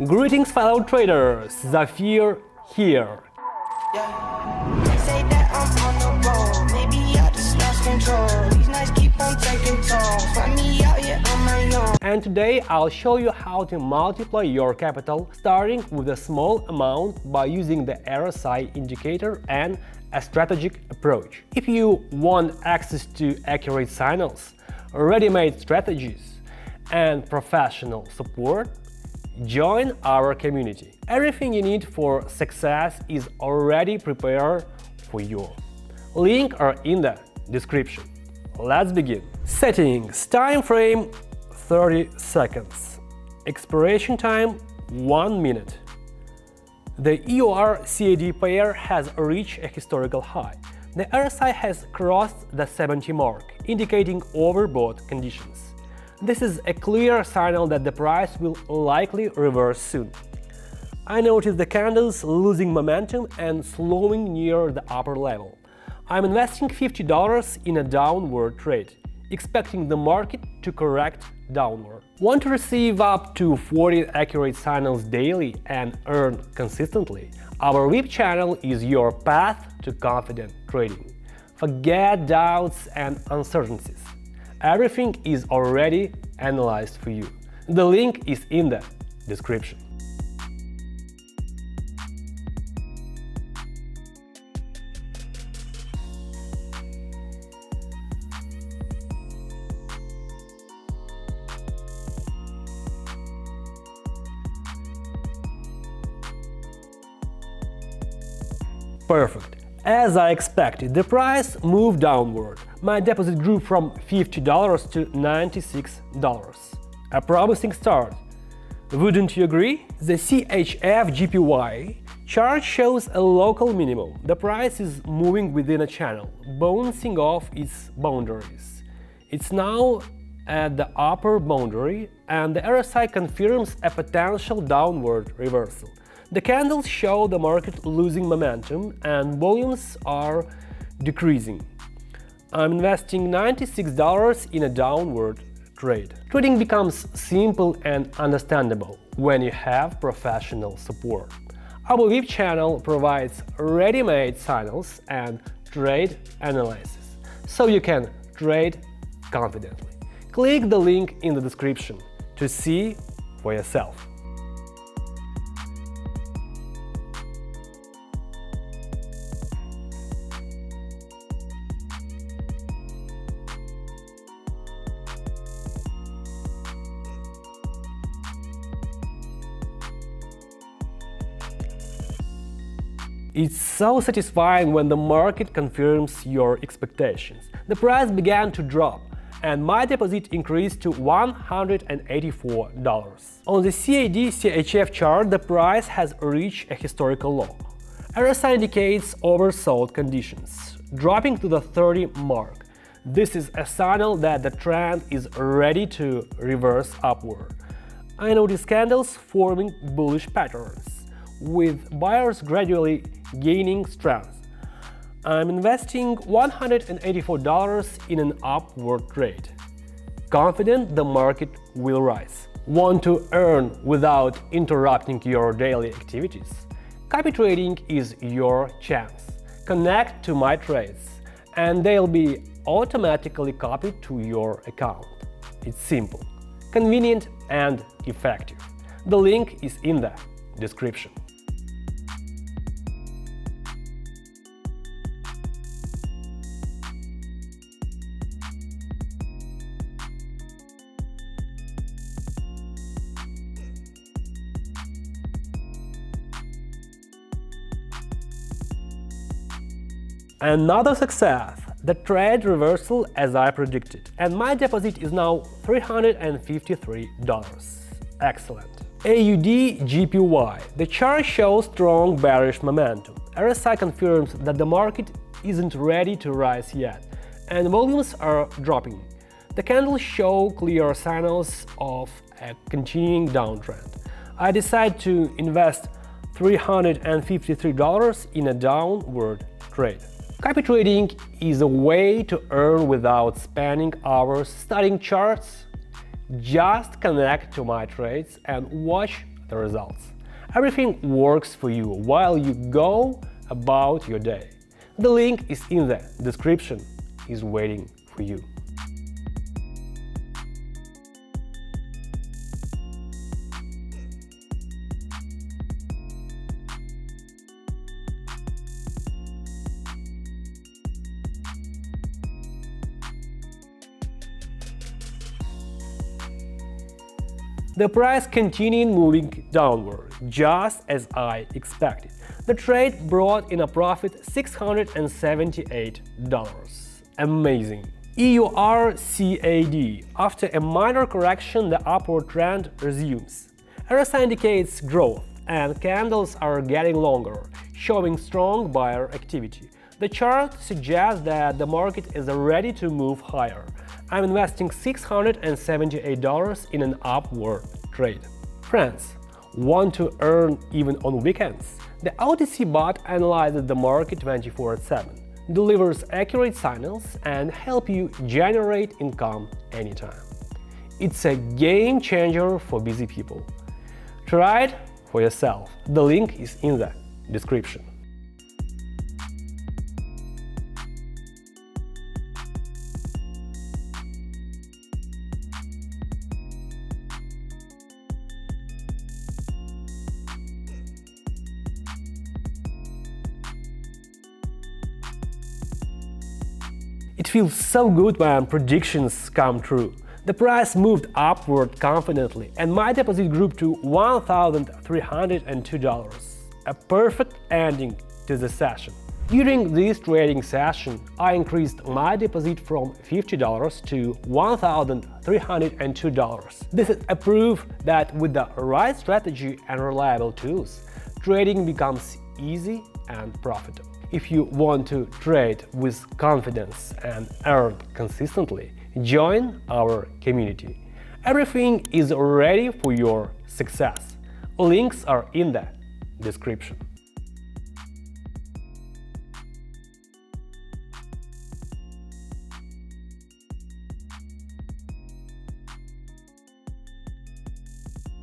Greetings, fellow traders! Zafir here. They say that I'm on the road. Maybe I just lost control. These nights keep on taking tolls. Find me out here on my own. And today I'll show you how to multiply your capital starting with a small amount by using the RSI indicator and a strategic approach. If you want access to accurate signals, ready-made strategies, and professional support, join our community. Everything you need for success is already prepared for you. Links are in the description. Let's begin. Settings: time frame 30 seconds. Expiration time 1 minute. The EUR-CAD pair has reached a historical high. The RSI has crossed the 70 mark, indicating overbought conditions. This is a clear signal that the price will likely reverse soon. I noticed the candles losing momentum and slowing near the upper level. I'm investing $50 in a downward trade, expecting the market to correct downward. Want to receive up to 40 accurate signals daily and earn consistently? Our VIP channel is your path to confident trading. Forget doubts and uncertainties. Everything is already analyzed for you. The link is in the description. Perfect. As I expected, the price moved downward. My deposit grew from $50 to $96. A promising start. Wouldn't you agree? The CHF-JPY chart shows a local minimum. The price is moving within a channel, bouncing off its boundaries. It's now at the upper boundary, and the RSI confirms a potential downward reversal. The candles show the market losing momentum and volumes are decreasing. I'm investing $96 in a downward trade. Trading becomes simple and understandable when you have professional support. Our VIP channel provides ready-made signals and trade analysis, so you can trade confidently. Click the link in the description to see for yourself. It's so satisfying when the market confirms your expectations. The price began to drop, and my deposit increased to $184. On the CAD-CHF chart, the price has reached a historical low. RSI indicates oversold conditions, dropping to the 30 mark. This is a signal that the trend is ready to reverse upward. I notice candles forming bullish patterns, with buyers gradually gaining strength. I'm investing $184 in an upward trade, confident the market will rise. Want to earn without interrupting your daily activities? Copy trading is your chance. Connect to my trades, and they'll be automatically copied to your account. It's simple, convenient, and effective. The link is in the description. Another success, the trade reversal as I predicted, and my deposit is now $353. Excellent. AUD-JPY, the chart shows strong bearish momentum. RSI confirms that the market isn't ready to rise yet, and volumes are dropping. The candles show clear signals of a continuing downtrend. I decide to invest $353 in a downward trade. Copy trading is a way to earn without spending hours studying charts. Just connect to my trades and watch the results. Everything works for you while you go about your day. The link is in the description, is waiting for you. The price continued moving downward, just as I expected. The trade brought in a profit $678. Amazing! EURCAD. After a minor correction, the upward trend resumes. RSI indicates growth, and candles are getting longer, showing strong buyer activity. The chart suggests that the market is ready to move higher. I'm investing $678 in an upward trade. Friends, want to earn even on weekends? The OTC bot analyzes the market 24/7, delivers accurate signals, and helps you generate income anytime. It's a game changer for busy people. Try it for yourself. The link is in the description. It feels so good when predictions come true. The price moved upward confidently, and my deposit grew to $1,302. A perfect ending to the session. During this trading session, I increased my deposit from $50 to $1,302. This is a proof that with the right strategy and reliable tools, trading becomes easy and profitable. If you want to trade with confidence and earn consistently, join our community. Everything is ready for your success. Links are in the description.